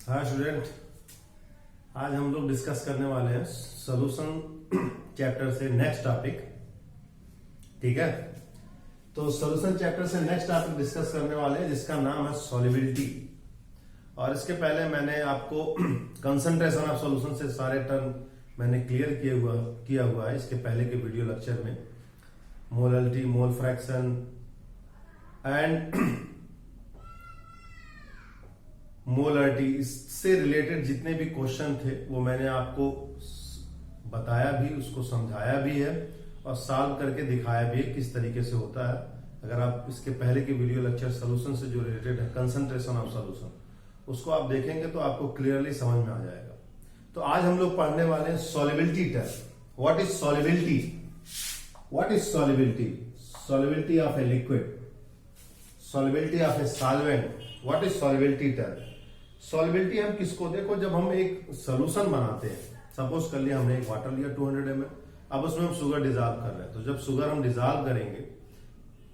हाँ स्टूडेंट, आज हम लोग डिस्कस करने वाले हैं सॉल्यूशन चैप्टर से नेक्स्ट टॉपिक। ठीक है, तो सॉल्यूशन चैप्टर से नेक्स्ट टॉपिक डिस्कस करने वाले हैं जिसका नाम है सॉल्युबिलिटी। और इसके पहले मैंने आपको कंसंट्रेशन ऑफ सॉल्यूशन से सारे टर्म मैंने क्लियर किया हुआ है इसके पहले के वीडियो लेक्चर में। Molarity, mole fraction and molarity, इससे रिलेटेड जितने भी क्वेश्चन थे वो मैंने आपको बताया भी, उसको समझाया भी है और सॉल्व करके दिखाया भी है किस तरीके से होता है। अगर आप इसके पहले के वीडियो लेक्चर सॉल्यूशन से जो रिलेटेड है, कंसंट्रेशन ऑफ सॉल्यूशन, उसको आप देखेंगे तो आपको क्लियरली समझ में आ जाएगा। तो आज हम लोग पढ़ने वाले हैं solubility test. What is solubility? What is solubility? Solubility of a liquid, solubility of a solvent. What is solubility test? Solubility हम किसको, देखो जब हम एक सोल्यूशन बनाते हैं, सपोज कर लिया हमने एक वाटर लिया 200 ml, अब उसमें हम शुगर डिजॉल्व कर रहे हैं। तो जब शुगर हम डिजॉल्व करेंगे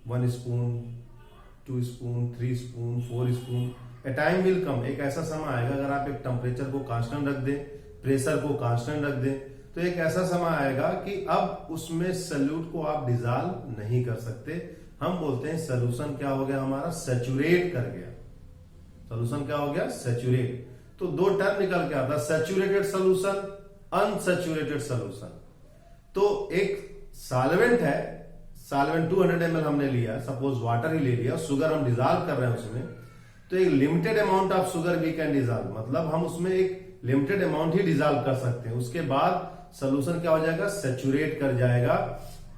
1 spoon, 2 spoon, 3 spoon, 4 spoon, A time will come, एक ऐसा समय आएगा, अगर आप एक टेम्परेचर को कांस्टेंट रख दें, प्रेशर को कांस्टेंट रख दें, तो एक ऐसा समय आएगा कि अब उसमें सॉल्यूट को आप डिजॉल्व नहीं कर सकते। हम बोलते हैं सोल्यूशन क्या हो गया हमारा, सैचुरेट कर गया। सोल्यूशन क्या हो गया, सैचुरेट। तो दो टर्म निकल के आता है, सैचुरेटेड सोल्यूशन, अनसैचुरेटेड सोल्यूशन। तो एक सॉल्वेंट है, सॉल्वेंट 200 ml हमने लिया, सपोज वाटर ही ले लिया, शुगर हम डिजॉल्व कर रहे हैं उसमें, तो एक limited amount of sugar we can dissolve, मतलब हम उसमें एक लिमिटेड अमाउंट ही डिजॉल्व कर सकते हैं। उसके बाद सोल्यूशन क्या हो जाएगा, सैचुरेट कर जाएगा,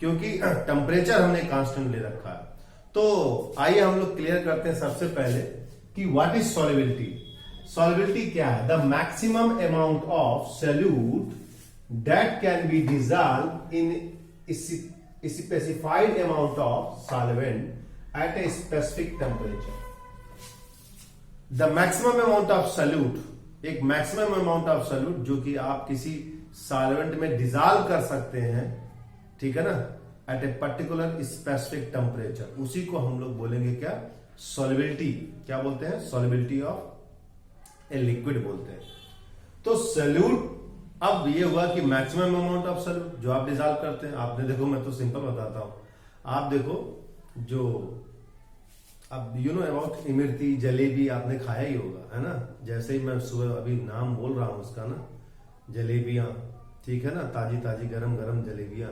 क्योंकि टेम्परेचर हमने कांस्टेंट ले रखा है। तो आइए हम लोग क्लियर करते हैं सबसे पहले कि व्हाट इज सॉल्युबिलिटी। सॉल्युबिलिटी क्या है? The maximum amount of solute that can be dissolve in specified amount of solvent eight a specific temperature. The maximum amount of solute, एक मैक्सिमम अमाउंट ऑफ सॉल्यूट जो कि आप किसी solvent में dissolve कर सकते हैं, ठीक है ना, at a particular specific temperature, उसी को हम लोग बोलेंगे क्या, सॉल्युबिलिटी। क्या बोलते हैं, सॉल्युबिलिटी ऑफ ए लिक्विड बोलते हैं। तो सॉल्यूट, अब ये हुआ कि मैक्सिमम अमाउंट ऑफ सॉल्यूट जो आप डिजॉल्व करते हैं। आपने देखो, मैं तो सिंपल बताता हूं, आप देखो जो अब you know about Imarti, jalebi आपने खाया ही होगा, है ना। जैसे ही मैं सुबह अभी नाम बोल रहा हूं उसका ना, जलेबियां, ठीक है ना, ताजी ताजी गरम गरम जलेबियां,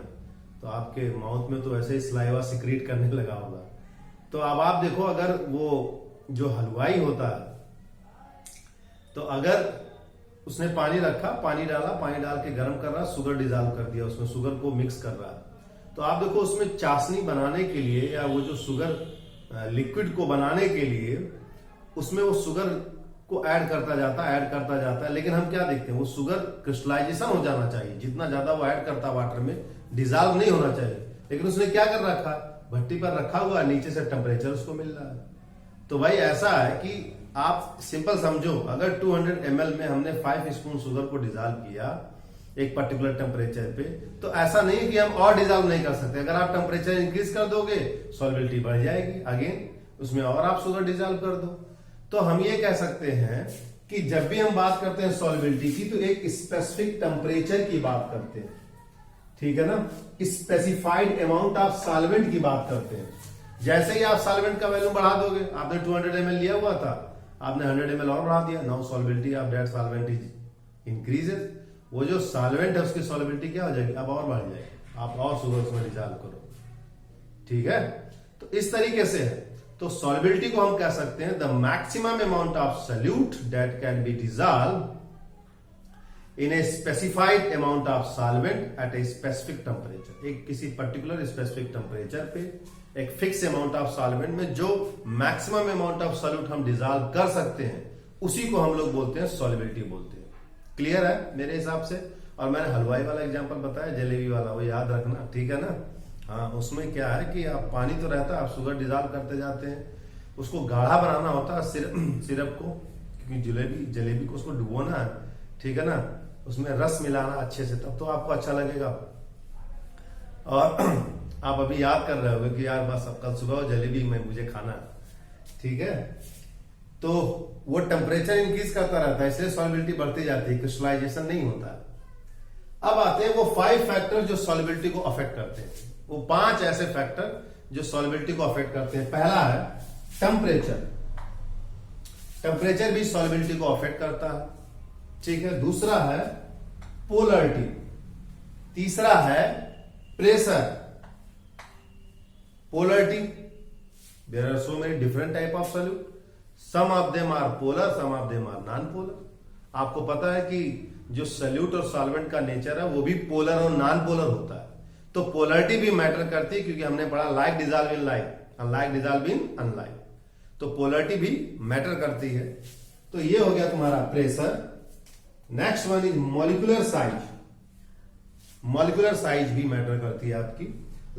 तो आपके माउथ में तो ऐसे ही सलाइवा सिक्रीट करने लगा होगा। तो अब आप देखो, अगर वो जो हलवाई होता है, तो अगर उसने पानी रखा, पानी डाला, पानी डाल के गर्म कर रहा, शुगर डिजॉल्व कर दिया, उसमें शुगर को मिक्स कर रहा है, तो आप देखो उसमें चाशनी बनाने के लिए, या वो जो शुगर लिक्विड को बनाने के लिए, उसमें वो शुगर को ऐड करता जाता है, लेकिन हम क्या देखते हैं, वो शुगर क्रिस्टलाइजेशन हो जाना चाहिए, जितना ज्यादा वो ऐड करता है वाटर में, डिजॉल्व नहीं होना चाहिए। लेकिन उसने क्या कर रखा, भट्टी पर रखा हुआ है, नीचे से टेम्परेचर उसको मिल रहा है। तो भाई ऐसा है कि आप सिंपल समझो, अगर 200 ml में हमने 5 स्पून शुगर को डिजॉल्व किया एक पर्टिकुलर टेम्परेचर पे, तो ऐसा नहीं कि हम और डिजॉल्व नहीं कर सकते। अगर आप टेम्परेचर इंक्रीज कर दोगे, सॉल्युबिलिटी बढ़ जाएगी, अगेन उसमें और आप शुगर डिजॉल्व कर दो। तो हम ये कह सकते हैं कि जब भी हम बात करते हैं सॉल्युबिलिटी की, तो एक स्पेसिफिक टेम्परेचर की बात करते हैं, ठीक है ना, स्पेसिफाइड अमाउंट ऑफ सॉल्वेंट की बात करते हैं। जैसे ही आप सॉल्वेंट का वैल्यू बढ़ा दोगे, आपने 200 ml लिया हुआ था, आपने 100 ml और बढ़ा दिया, now solubility of that solvent is increases. वो जो सॉल्वेंट है उसकी सॉल्युबिलिटी क्या हो जाएगी, अब और बढ़ जाएगी, आप और शुगर उसमें डिजॉल्व करो, ठीक है। तो इस तरीके से है। तो सॉल्युबिलिटी को हम कह सकते हैं the maximum amount of solute that can be dissolve in a specified amount of solvent eight a specific temperature. एक किसी पर्टिकुलर स्पेसिफिक टेम्परेचर पे एक फिक्स अमाउंट ऑफ सॉल्वेंट में जो मैक्सिमम अमाउंट ऑफ सॉल्यूट हम डिजॉल्व कर सकते हैं, उसी को हम लोग बोलते हैं सॉल्युबिलिटी बोलते हैं। क्लियर है मेरे हिसाब से। और मैंने हलवाई वाला एग्जांपल बताया, जलेबी वाला, वो याद रखना, ठीक है ना। हाँ, उसमें क्या है कि आप पानी तो रहता है, आप शुगर डिजॉल्व करते जाते हैं, उसको गाढ़ा बनाना होता है सिरप को, क्योंकि जलेबी को उसको डुबोना है, ठीक है ना, उसमें रस मिलाना अच्छे से, तब तो आपको अच्छा लगेगा। और आप अभी याद कर रहे होगे कि यार बस अब कल सुबह जलेबी में मुझे खाना है, ठीक है। तो वो टेम्परेचर इंक्रीज करता रहता है, इसलिए सॉल्युबिलिटी बढ़ती जाती है, क्रिस्टलाइजेशन नहीं होता। अब आते हैं वो 5 फैक्टर जो सॉल्युबिलिटी को अफेक्ट करते हैं। वो 5 ऐसे फैक्टर जो सॉल्युबिलिटी को अफेक्ट करते हैं। पहला है टेम्परेचर। टेम्परेचर भी सॉल्युबिलिटी को अफेक्ट करता है, ठीक है। दूसरा है पोलरिटी। तीसरा है pressure. Polarity, there are so many different type of solute, some of them are polar, some of them are non polar. आपको पता है कि जो सॉल्यूट और सॉल्वेंट का नेचर है वो भी पोलर और नॉन पोलर होता है। तो पोलरिटी भी मैटर करती है, क्योंकि हमने पढ़ा like dissolve in like, unlike dissolve in unlike, तो पोलरिटी भी मैटर करती है। तो ये हो गया तुम्हारा pressure. Next one is molecular size. Molecular size भी मैटर करती है आपकी,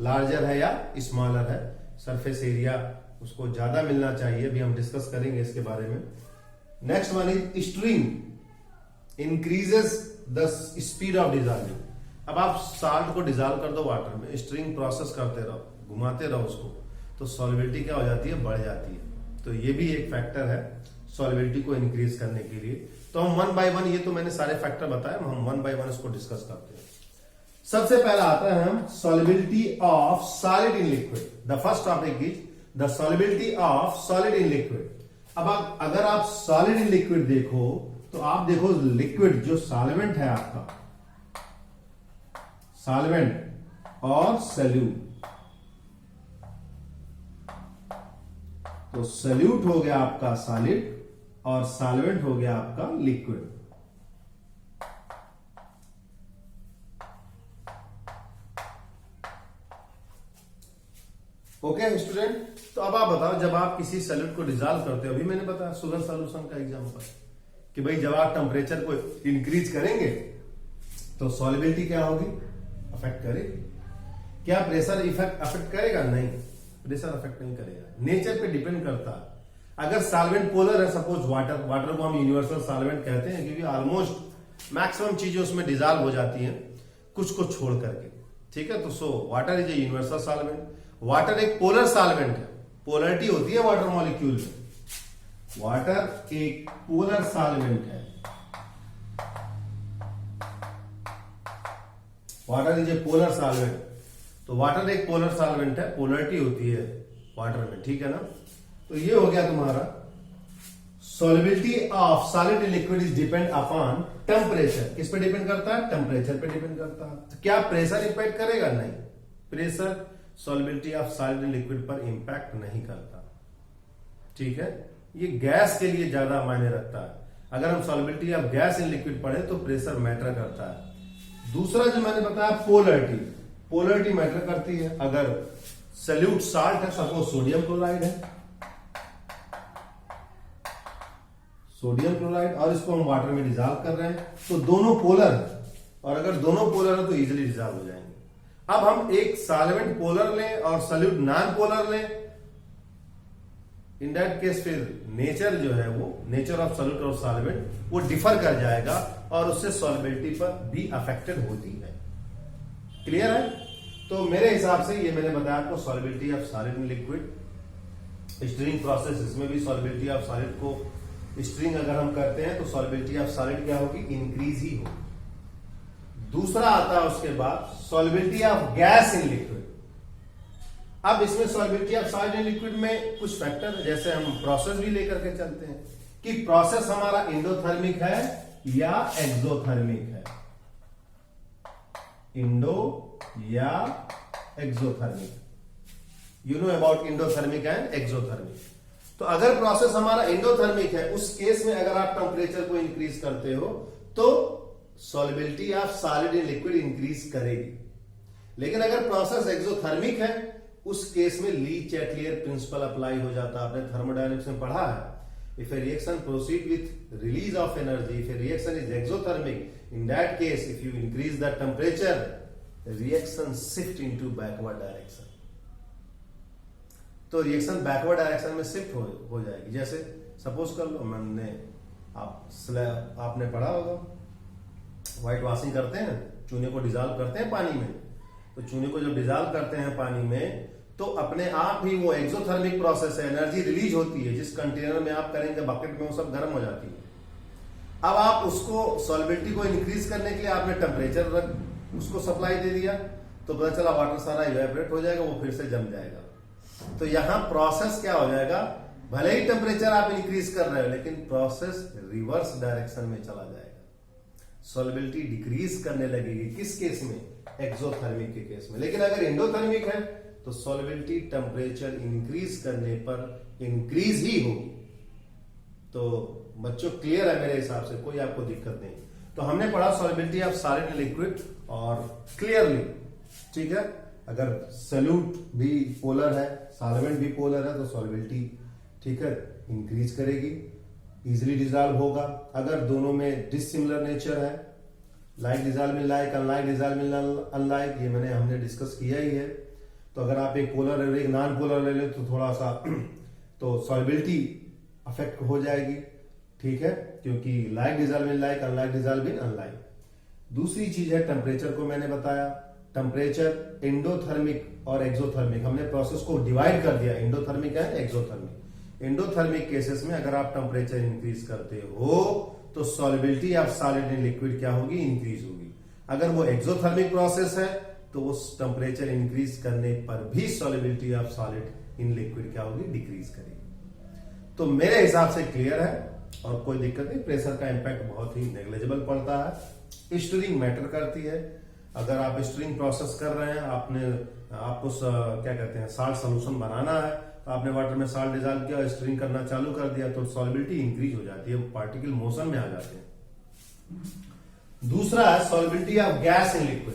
लार्जर है या स्मॉलर है, सरफेस एरिया उसको ज्यादा मिलना चाहिए, भी हम डिस्कस करेंगे इसके बारे में। Next one is stream increases the speed of dissolving. अब आप साल्ट को डिजॉल्व कर दो वाटर में, स्ट्रिंग प्रोसेस करते रहो, घुमाते रहो उसको, तो सॉल्युबिलिटी क्या हो जाती है, बढ़ जाती है। तो ये भी एक फैक्टर है सॉल्युबिलिटी को इंक्रीज करने के लिए। तो हम 1 बाय 1, ये तो मैंने सारे फैक्टर बताए, हम 1 बाय 1 इसको डिस्कस करते हैं। सबसे पहला आता है हम solubility of solid in liquid. The first topic is the solubility of solid in liquid. अब अगर आप सॉलिड इन लिक्विड देखो तो आप देखो लिक्विड जो सॉल्वेंट है आपका, सॉल्वेंट और सॉल्यूट, तो सॉल्यूट हो गया आपका सॉलिड और सॉल्वेंट हो गया आपका लिक्विड। ओके स्टूडेंट, तो अब आप बताओ, जब आप किसी सॉल्यूट को डिजॉल्व करते हो, अभी मैंने बताया शुगर सॉल्यूशन का एग्जांपल, कि भाई जब आप टेम्परेचर को इंक्रीज करेंगे तो सॉल्युबिलिटी क्या होगी, अफेक्ट करेगी। क्या प्रेशर इफेक्ट अफेक्ट करेगा? नहीं, प्रेशर अफेक्ट नहीं करेगा, नेचर पे डिपेंड करता है। अगर सॉल्वेंट पोलर है, सपोज वाटर, वाटर को हम यूनिवर्सल सॉल्वेंट कहते हैं, क्योंकि ऑलमोस्ट मैक्सिमम चीजें उसमें डिजॉल्व हो जाती हैं, कुछ को छोड़ करके, ठीक है। तो so water is a universal solvent. Water एक पोलर सॉल्वेंट है, पोलरिटी होती है वाटर मॉलिक्यूल में। वाटर एक पोलर सॉल्वेंट है, water is a polar solvent. तो वाटर एक पोलर सॉल्वेंट है, पोलरिटी होती है वाटर में, ठीक है ना। तो ये हो गया तुम्हारा solubility of solid in liquid is depend upon temperature. किस पे डिपेंड करता है? टेम्परेचर पे डिपेंड करता है। तो क्या प्रेशर इंपैक्ट करेगा? नहीं, pressure solubility of solid in liquid पर इंपैक्ट नहीं करता, ठीक है। ये गैस के लिए ज्यादा मायने रखता है। अगर हम solubility of gas in liquid पढ़े तो प्रेशर मैटर करता है। दूसरा जो मैंने बताया पोलरिटी, पोलरिटी मैटर करती है। अगर सॉल्यूट साल्ट है, सपोज सोडियम क्लोराइड है, सोडियम क्लोराइड, और इसको हम वाटर में डिजॉल्व कर रहे हैं, तो दोनों पोलर है, और अगर दोनों पोलर है तो इजीली डिजॉल्व हो जाएंगे। अब हम एक सॉल्वेंट पोलर लें और सॉल्यूट नॉन पोलर लें, इन दैट केस फिर नेचर जो है वो, नेचर ऑफ सॉल्यूट और सॉल्वेंट वो डिफर कर जाएगा और उससे सॉल्युबिलिटी पर भी अफेक्टेड होती है। क्लियर है? तो मेरे हिसाब से ये मैंने बताया आपको solubility of solid in liquid, string process, इसमें भी सॉल्युबिलिटी ऑफ सॉलिड को, स्ट्रिंग अगर हम करते हैं तो सॉल्युबिलिटी ऑफ सॉलिड क्या होगी, इंक्रीज ही होगी। दूसरा आता है उसके बाद solubility of gas in liquid. अब इसमें solubility of solid in liquid में कुछ फैक्टर, जैसे हम प्रोसेस भी लेकर के चलते हैं कि प्रोसेस हमारा एंडोथर्मिक है या एक्सोथर्मिक है, इंडो या exothermic. You know about endothermic and exothermic. तो अगर प्रोसेस हमारा एंडोथर्मिक है, उस केस में अगर आप टेम्परेचर को इंक्रीज करते हो तो solubility of solid in liquid increase करेगी। लेकिन अगर प्रोसेस एक्सोथर्मिक है, उस केस में ली चैटलियर प्रिंसिपल अप्लाई हो जाता है। आपने थर्मोडायनेमिक्स में पढ़ा है, if A reaction proceed with release of energy, if A reaction is exothermic, in that case if you increase the temperature, reaction shift into backward direction. तो reaction backward direction में shift हो जाएगी। जैसे suppose कर लो, मैंने आपने पढ़ा होगा, व्हाइट वॉशिंग करते हैं, चूने को डिजॉल्व करते हैं पानी में, तो चूने को जब डिजॉल्व करते हैं पानी में तो अपने आप ही वो एक्सोथर्मिक प्रोसेस है, एनर्जी रिलीज होती है, जिस कंटेनर में आप करेंगे बकेट में वो सब गर्म हो जाती है। अब आप उसको सॉल्बिलिटी को इंक्रीज करने के लिए आपने टेम्परेचर उसको सप्लाई दे दिया, तो पता चला वाटर सारा इवेपोरेट हो जाएगा, वो फिर से जम जाएगा। तो यहां प्रोसेस क्या हो जाएगा, भले ही टेम्परेचर आप इंक्रीज कर रहे हो लेकिन प्रोसेस रिवर्स डायरेक्शन में चला जाएगा। सॉल्बिलिटी डिक्रीज करने लगेगी, किस केस में, एक्सोथर्मिक के केस में। लेकिन अगर एंडोथर्मिक है तो सॉल्बिलिटी टेम्परेचर इंक्रीज करने पर इंक्रीज ही होगी। तो बच्चों क्लियर है मेरे हिसाब से, कोई आपको दिक्कत नहीं। तो हमने पढ़ा सॉल्बिलिटी ऑफ सॉलिड एंड लिक्विड और क्लियरली, ठीक है। अगर सॉल्यूट भी पोलर है, सॉल्वेंट भी पोलर है, तो सॉल्बिलिटी, ठीक है, इंक्रीज करेगी, इजिली डिजॉल्व होगा। अगर दोनों में डिसिमिलर नेचर है, like dissolve in like, unlike dissolve in unlike, ये हमने डिस्कस किया ही है। तो अगर आप एक पोलर और एक नॉन पोलर ले ले तो थोड़ा सा तो सॉल्बिलिटी अफेक्ट हो जाएगी, ठीक है, क्योंकि like dissolve in like, unlike dissolve in unlike. दूसरी चीज है टेम्परेचर को मैंने बताया, टेम्परेचर एंडोथर्मिक और एक्सोथर्मिक, हमने प्रोसेस को डिवाइड कर दिया, एंडोथर्मिक है एक्सोथर्मिक। एंडोथर्मिक केसेस में अगर आप टेम्परेचर इंक्रीज करते हो तो solubility of solid in liquid क्या होगी, इंक्रीज होगी। अगर वो एक्सोथर्मिक प्रोसेस है तो उस टेम्परेचर इंक्रीज करने पर भी सॉल्बिलिटी ऑफ सॉलिड इन लिक्विड क्या होगी, डिक्रीज करेगी। तो मेरे हिसाब से क्लियर है और कोई दिक्कत नहीं। प्रेशर का इंपैक्ट बहुत ही नेग्लिजिबल पड़ता है। स्टीरिंग मैटर करती है। अगर आप स्टीरिंग प्रोसेस कर रहे हैं, आपको क्या कहते हैं, साल्ट सोल्यूशन बनाना है, तो आपने वाटर में साल्ट डिजॉल्व किया, स्टीरिंग करना चालू कर दिया, तो सॉल्बिलिटी इंक्रीज हो जाती है, पार्टिकल मोशन में आ जाते हैं। दूसरा है solubility of gas in liquid.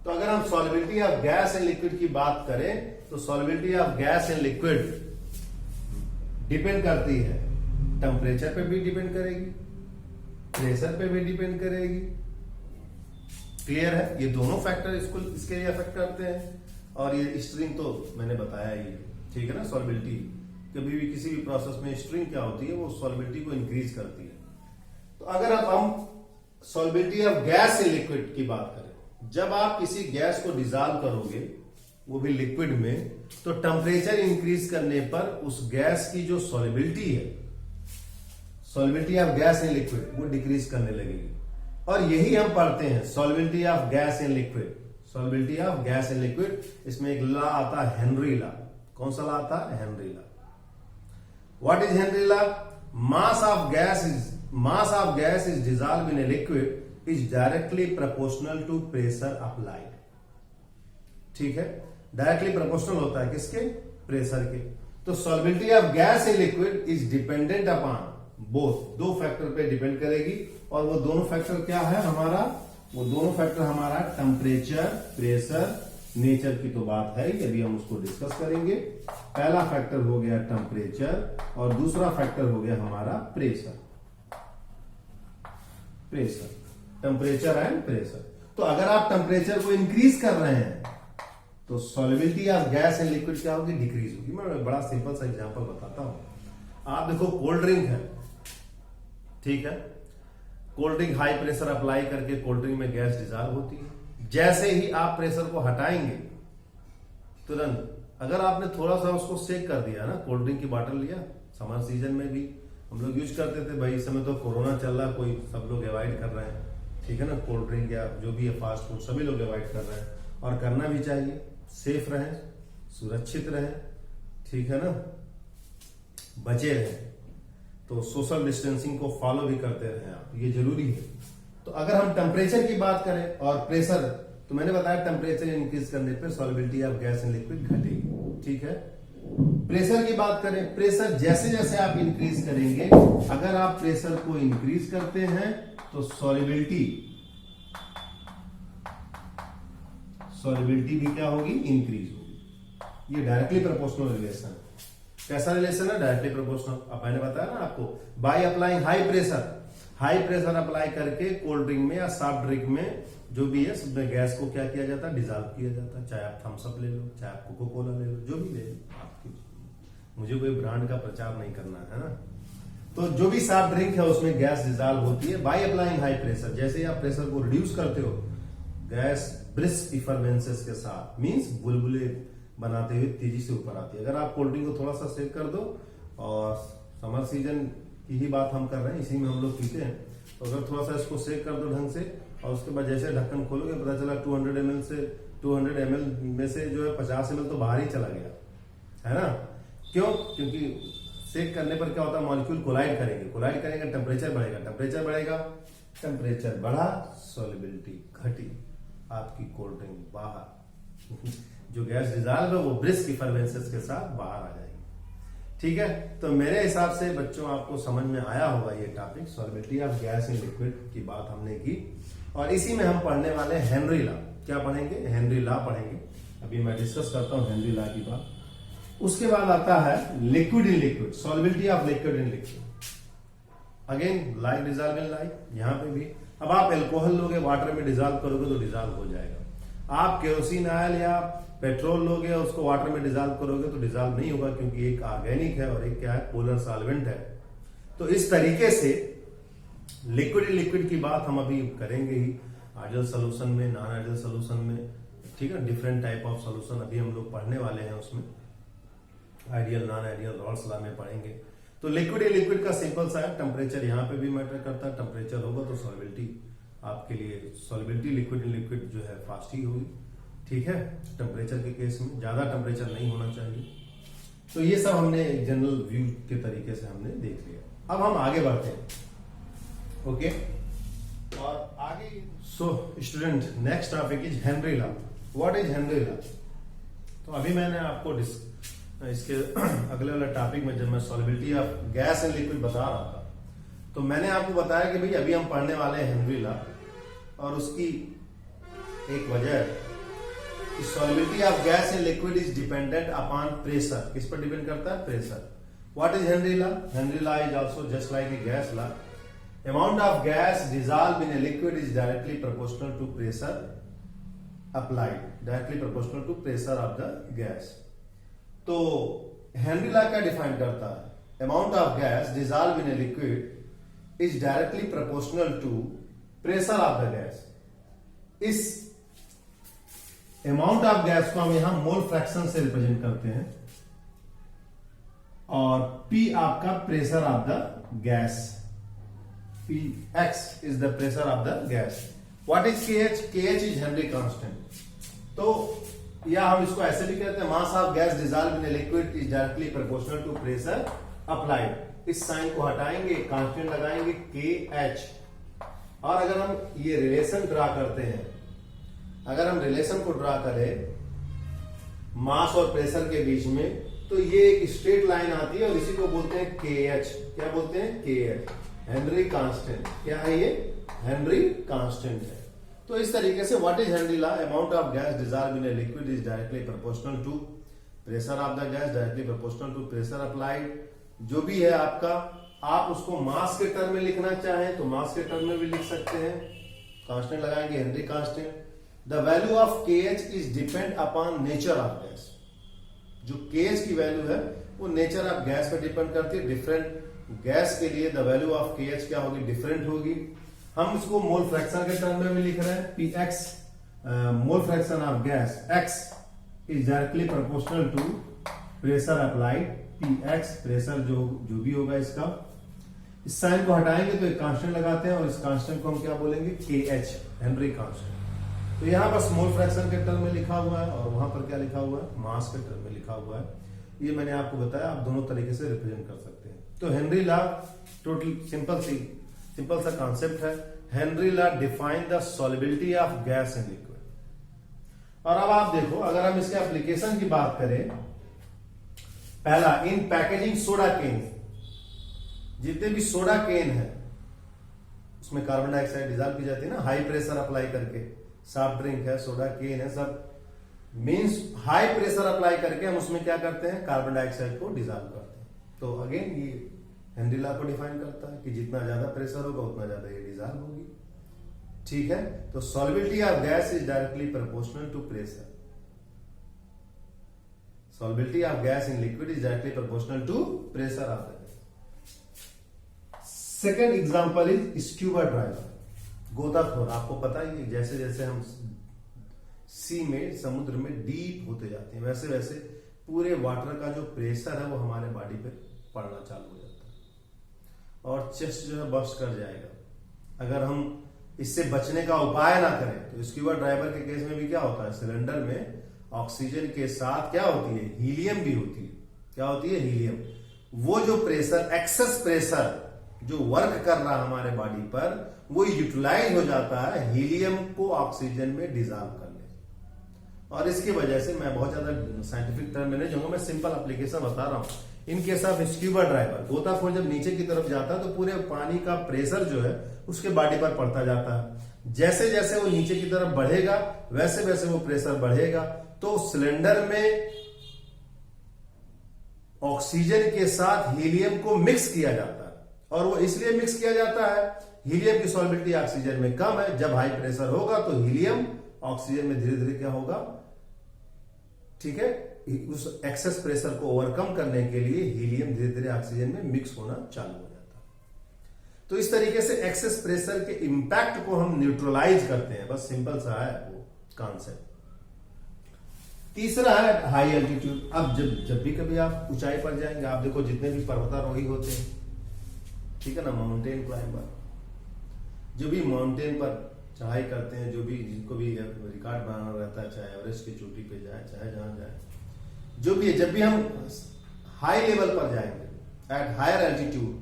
तो अगर हम solubility of gas in liquid की बात करें तो solubility of gas in liquid depend करती है, टेम्परेचर पे भी डिपेंड करेगी, प्रेशर पे भी डिपेंड करेगी। क्लियर है, ये दोनों फैक्टर इसके लिए अफेक्ट करते हैं। और ये स्ट्रिंग तो मैंने बताया ही है, ठीक है ना। सॉल्बिलिटी कभी भी किसी भी प्रोसेस में स्ट्रिंग क्या होती है, वो सॉल्बिलिटी को इंक्रीज करती है। तो अगर अब हम solubility of gas in liquid की बात करें, जब आप किसी गैस को डिजॉल्व करोगे, वो भी लिक्विड में, तो टेम्परेचर इंक्रीज करने पर उस गैस की जो सॉल्बिलिटी है, solubility of gas in liquid, वो डिक्रीज करने लगेगी। और यही हम पढ़ते हैं, solubility of gas in liquid, solubility of gas in liquid. इसमें एक लॉ आता है, हेनरी लॉ। कौन सा लॉ आता है, Henry law. What is Henry law? Mass of gas is dissolve in a liquid is directly proportional to pressure applied. ठीक है, डायरेक्टली प्रोपोर्शनल होता है किसके, प्रेशर के। तो solubility of gas in liquid is dependent upon both, दो factor पे depend करेगी। और वो दोनों फैक्टर क्या है हमारा, वो दोनों फैक्टर हमारा टेम्परेचर, प्रेशर, नेचर की तो बात है ही, अभी हम उसको डिस्कस करेंगे। पहला फैक्टर हो गया टेम्परेचर और दूसरा फैक्टर हो गया हमारा प्रेशर, टेम्परेचर एंड प्रेशर। तो अगर आप टेम्परेचर को इंक्रीज कर रहे हैं तो solubility of gas and liquid क्या होगी, डिक्रीज होगी। मैं बड़ा सिंपल सा एग्जांपल बताता हूं। आप देखो कोल्ड ड्रिंक है, ठीक है, cold drink high pressure apply करके कोल्ड ड्रिंक में गैस डिजॉल्व होती है। जैसे ही आप प्रेशर को हटाएंगे तुरंत, अगर आपने थोड़ा सा उसको सेक कर दिया ना, कोल्ड ड्रिंक की बॉटल लिया, समर सीजन में भी हम लोग यूज करते थे भाई, इस समय तो कोरोना चल रहा है, कोई सब लोग अवॉइड कर रहे हैं, ठीक है ना, कोल्ड ड्रिंक या जो भी है फास्ट फूड सभी लोग अवॉइड कर रहे हैं, और करना भी चाहिए। सेफ रहें, सुरक्षित रहें, ठीक है ना, बचे रहें। तो सोशल डिस्टेंसिंग को फॉलो भी करते रहें आप, ये जरूरी है। तो अगर हम टेम्परेचर की बात करें और प्रेशर, तो मैंने बताया टेम्परेचर इंक्रीज करने पर सॉल्बिलिटी ऑफ गैस इन लिक्विड घटेगी, ठीक है। प्रेशर की बात करें, प्रेशर जैसे जैसे आप इंक्रीज करेंगे, अगर आप प्रेशर को इंक्रीज करते हैं तो सॉल्बिलिटी भी क्या होगी, इंक्रीज होगी। ये डायरेक्टली प्रोपोर्शनल रिलेशन है। कैसा रिलेशन है, डायरेक्टली प्रोपोर्शनल। अब मैंने बताया ना आपको, by applying high pressure apply करके कोल्ड ड्रिंक में या सॉफ्ट ड्रिंक में जो भी है उसमें गैस को क्या किया जाता है, डिजॉल्व किया जाता है। चाहे आप थम्स अप ले लो, चाहे आप कोको कोला ले लो, जो भी ले लो आपकी, मुझे कोई ब्रांड का प्रचार नहीं करना है ना। तो जो भी सॉफ्ट ड्रिंक है उसमें गैस डिजॉल्व होती है बाय अप्लाइंग हाई प्रेशर। जैसे ही आप प्रेशर को रिड्यूस करते हो, गैस ब्रिस्क इफरवेंसेस के साथ, मींस बुलबुले बनाते हुए तेजी से ऊपर आती है। अगर आप कोल्ड ड्रिंक को थोड़ा सा सेक कर दो, और समर सीजन की ही बात हम कर रहे हैं, इसी में हम लोग पीते हैं, तो अगर थोड़ा सा इसको सेक कर दो ढंग से, और उसके बाद जैसे ढक्कन खोलोगे पता चला 200 ml से 200 ml में से जो है 50 ml तो बाहर ही चला गया, है ना। क्यों? क्योंकि सेक करने पर क्या होता है, मॉलिक्यूल कोलाइड करेंगे, टेम्परेचर बढ़ेगा, टेम्परेचर बढ़ा, सॉल्युबिलिटी घटी, आपकी कोल्ड ड्रिंक बाहर जो गैस डिजॉल्व है वो ब्रिस्क इफरवेंसेस के साथ बाहर आ जाएगी। ठीक है, तो मेरे हिसाब से बच्चों आपको समझ में आया होगा ये topic, solubility of gas in liquid की बात हमने की, और इसी में हम पढ़ने वाले हेनरी लॉ। क्या पढ़ेंगे? हेनरी लॉ पढ़ेंगे। अभी मैं डिस्कस करता हूं हेनरी लॉ की बात। उसके बाद आता है liquid in liquid, solubility of liquid in liquid. Again like dissolve in like, यहां पे भी अब आप एल्कोहल लोगे, वाटर में डिजॉल्व करोगे तो डिजॉल्व हो जाएगा। आप केरोसिन ऑयल या पेट्रोल लोगे और उसको वाटर में डिजॉल्व करोगे तो डिजॉल्व नहीं होगा, क्योंकि एक ऑर्गेनिक है और एक क्या है, पोलर सॉल्वेंट है। तो इस तरीके से लिक्विड इन लिक्विड की बात हम अभी करेंगे ही, आइडियल सोल्यूशन में, नॉन आइडियल सोल्यूशन में, ठीक है, डिफरेंट टाइप ऑफ सोल्यूशन अभी हम लोग पढ़ने वाले हैं, उसमें ideal non ideal Rawls law में पढ़ेंगे। तो लिक्विड इन लिक्विड का सिंपल सा है, टेम्परेचर यहाँ पे भी मैटर करता है, टेम्परेचर होगा तो सॉल्युबिलिटी आपके लिए, सॉल्युबिलिटी लिक्विड इन लिक्विड जो है फास्ट ही होगी। ठीक है, टेम्परेचर के केस में ज्यादा टेम्परेचर नहीं होना चाहिए। तो ये सब हमने जनरल व्यू के तरीके से हमने देख लिया। अब हम आगे बढ़ते हैं। ओके, और आगे so student, next topic is Henry law. What is Henry law? तो अभी मैंने आपको इसके अगले वाले टॉपिक में जब मैं solubility of gas and liquid बता रहा था, तो मैंने आपको बताया कि भाई अभी हम पढ़ने वाले हैं हेनरी लॉ, और उसकी एक वजह है कि solubility of gas and liquid is dependent upon pressure. किस पर डिपेंड करता है? Pressure. What is Henry law? Henry law is also just like a gas law. Amount of gas dissolved in a liquid is directly proportional to pressure applied, directly proportional to pressure of the gas। तो Henry law क्या define करता है? Amount of gas dissolved in a liquid is directly proportional to pressure of the gas। इस amount of gas को हम यहां mole fraction से represent करते हैं, और P आपका pressure of the gas, Px is the pressure of the gas। What is Kh? Kh is Henry constant। तो या हम इसको ऐसे भी कहते हैं, mass of gas dissolved in a liquid is directly proportional to pressure applied। इस sign को हटाएंगे, कांस्टेंट लगाएंगे Kh, और अगर हम ये रिलेशन ड्रा करते हैं, अगर हम रिलेशन को ड्रा करें मास और प्रेशर के बीच में, तो ये एक स्ट्रेट लाइन आती है और इसी को बोलते हैं Kh। क्या बोलते हैं? Kh, Henry constant. क्या है ये? हेनरी कांस्टेंट है। तो इस तरीके से what is Henry law? Amount of gas dissolved in a liquid is directly proportional to pressure of the gas, directly proportional to pressure applied. जो भी है आपका, आप उसको मास के टर्म में लिखना चाहें तो मास के टर्म में भी लिख सकते हैं, कांस्टेंट लगाएंगे, Henry constant. The value of Kh is depend upon nature of gas. जो Kh की वैल्यू है वो नेचर ऑफ गैस पर डिपेंड करती है। डिफरेंट गैस के लिए द वैल्यू ऑफ Kh क्या होगी? डिफरेंट होगी। हम इसको मोल फ्रैक्शन के टर्म में भी लिख रहे हैं, Px mole fraction of gas, x is directly proportional to pressure applied. Px pressure जो भी होगा इसका, इस साइन को हटाएंगे तो एक कांस्टेंट लगाते हैं, और इस कांस्टेंट को हम क्या बोलेंगे? Kh, Henry constant. तो यहां बस मोल फ्रैक्शन के टर्म में लिखा हुआ है, और वहां पर क्या लिखा हुआ है? मास के टर्म में लिखा हुआ है। ये मैंने आपको बताया, आप दोनों तरीके से रिप्रेजेंट कर सकते हैं। तो हेनरी लॉ टोटल सिंपल सा कॉन्सेप्ट है। Henry law define the solubility of gas in liquid. और अब आप देखो, अगर हम इसके एप्लीकेशन की बात करें, पहला, इन पैकेजिंग सोडा केन। जितने भी सोडा केन है उसमें कार्बन डाइऑक्साइड डिजॉल्व की जाती है ना, हाई प्रेशर अप्लाई करके। सॉफ्ट ड्रिंक है, सोडा केन है, सब मींस हाई प्रेशर अप्लाई करके हम उसमें क्या करते हैं? कार्बन डाइऑक्साइड को डिजॉल्व करते हैं। तो अगेन ये हेनरी लॉ को डिफाइन करता है कि जितना ज्यादा प्रेशर होगा उतना ज्यादा ये डिजॉल्व होगी। ठीक है, तो solubility of gas is directly proportional to pressure. Solubility of gas in liquid is directly proportional to pressure of the gas. Second example is scuba driver, गोताखोर। आपको पता ही, जैसे जैसे हम सी में, समुद्र में डीप होते जाते हैं, वैसे वैसे पूरे वाटर का जो प्रेशर है वो हमारे बॉडी पे पड़ना चालू हो जाता है और चेस्ट जो है बस्ट कर जाएगा। अगर हम इससे बचने का उपाय ना करें तो स्क्यूबा ड्राइवर के केस में भी क्या होता है, सिलेंडर में ऑक्सीजन के साथ क्या होती है, हीलियम भी होती है। क्या होती है, हीलियम। वो जो प्रेशर, एक्सेस प्रेशर जो वर्क कर रहा है हमारे बॉडी पर, वो यूटिलाइज हो जाता है हीलियम को ऑक्सीजन में डिजॉल्व करने। और इसकी वजह से मैं बहुत ज्यादा साइंटिफिक टर्म में नहीं जाऊंगा, मैं सिंपल एप्लीकेशन बता रहा हूं। In case of scuba driver, गोताखोर जब नीचे की तरफ जाता है तो पूरे पानी का प्रेशर जो है उसके बॉडी पर पड़ता जाता है। जैसे जैसे वो नीचे की तरफ बढ़ेगा वैसे वैसे वो प्रेशर बढ़ेगा, तो सिलेंडर में ऑक्सीजन के साथ हीलियम को मिक्स किया जाता है। और वो इसलिए मिक्स किया जाता है, हीलियम की सॉल्बिलिटी ऑक्सीजन में कम है। जब हाई प्रेशर होगा तो हीलियम ऑक्सीजन में धीरे धीरे क्या होगा, ठीक है, उस एक्सेस प्रेशर को ओवरकम करने के लिए हीलियम धीरे धीरे ऑक्सीजन में मिक्स होना चालू हो जाता है। तो इस तरीके से एक्सेस प्रेशर के इंपैक्ट को हम न्यूट्रलाइज करते हैं। बस सिंपल सा है वो कॉन्सेप्ट। तीसरा है हाई एल्टीट्यूड। अब जब भी कभी आप ऊंचाई पर जाएंगे, आप देखो जितने भी पर्वतारोही होते हैं, ठीक है ना, माउंटेन क्लाइंबर, जो भी माउंटेन पर चढ़ाई करते हैं, जो भी जिनको भी रिकॉर्ड बनाना रहता है, चाहे एवरेस्ट की चोटी पे जाए चाहे जहां जाए, जो भी है, जब भी हम हाई लेवल पर जाएंगे एट हायर एल्टीट्यूड,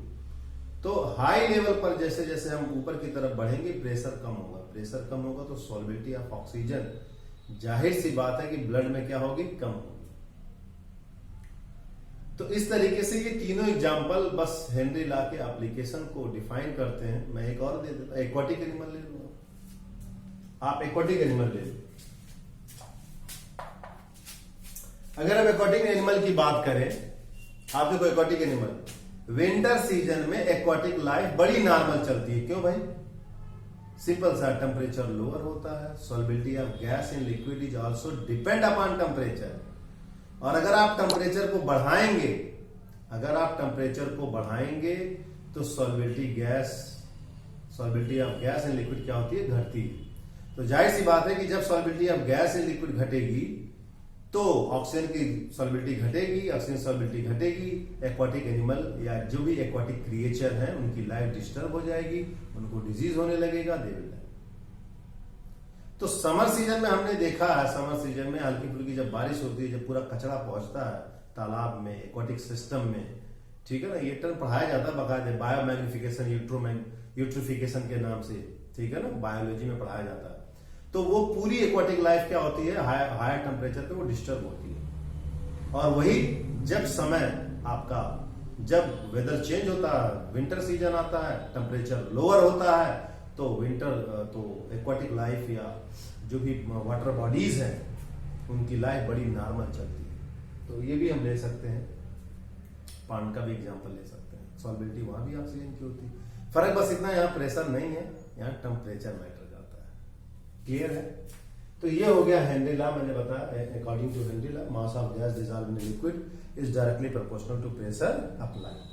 तो हाई लेवल पर जैसे जैसे हम ऊपर की तरफ बढ़ेंगे प्रेशर कम होगा। प्रेशर कम होगा तो सॉल्बिलिटी ऑफ ऑक्सीजन, जाहिर सी बात है कि ब्लड में क्या होगी, कम होगी। तो इस तरीके से ये तीनों एग्जांपल बस हेनरी लॉ के एप्लीकेशन को डिफाइन करते हैं। मैं एक और दे देता, एक्वाटिक एनिमल ले लूंगा, आप एक्वाटिक एनिमल ले लो। अगर हम एक्वाटिक एनिमल की बात करें, आप देखो एक्वाटिक एनिमल, विंटर सीजन में एक्वाटिक लाइफ बड़ी नॉर्मल चलती है। क्यों भाई, सिंपल सा, टेम्परेचर लोअर होता है, solubility of gas in liquid is also depend upon temperature. और अगर आप टेम्परेचर को बढ़ाएंगे, अगर आप टेम्परेचर को बढ़ाएंगे तो solubility of gas in liquid क्या होती है, घटती है। तो जाहिर सी बात है कि जब सॉल्बिलिटी ऑफ गैस इन लिक्विड घटेगी तो ऑक्सीजन की सॉल्बिलिटी घटेगी, ऑक्सीजन सॉल्बिलिटी घटेगी, एक्वाटिक एनिमल या जो भी एक्वाटिक क्रिएचर हैं उनकी लाइफ डिस्टर्ब हो जाएगी, उनको डिजीज होने लगेगा, दे विल डाई। तो समर सीजन में हमने देखा है, समर सीजन में हल्की फुल्की जब बारिश होती है, जब पूरा कचरा पहुंचता है तालाब में, एक्वाटिक सिस्टम में, ठीक है ना, ये टर्म पढ़ाया जाता है बाकायदे, बायोमैग्निफिकेशन, यूट्रोफिकेशन के नाम से, ठीक है ना, बायोलॉजी में पढ़ाया जाता है। तो वो पूरी एक्वाटिक लाइफ क्या होती है, हायर टेम्परेचर पे वो डिस्टर्ब होती है। और वही जब समय आपका, जब वेदर चेंज होता है, विंटर सीजन आता है, टेम्परेचर लोअर होता है, तो एक्वाटिक लाइफ या जो भी वाटर बॉडीज हैं उनकी लाइफ बड़ी नॉर्मल चलती है। तो ये भी हम ले सकते हैं, पानी का भी एग्जांपल ले सकते हैं, सॉल्बिलिटी वहां भी ऑक्सीजन की होती है। फर्क बस इतना, यहाँ प्रेशर नहीं है, यहाँ टेम्परेचर मैटर करता है। क्लियर है? तो ये हो गया हेनरी लॉ, मैंने बताया according to Henry law, mass of gas dissolved in liquid is directly proportional to pressure applied.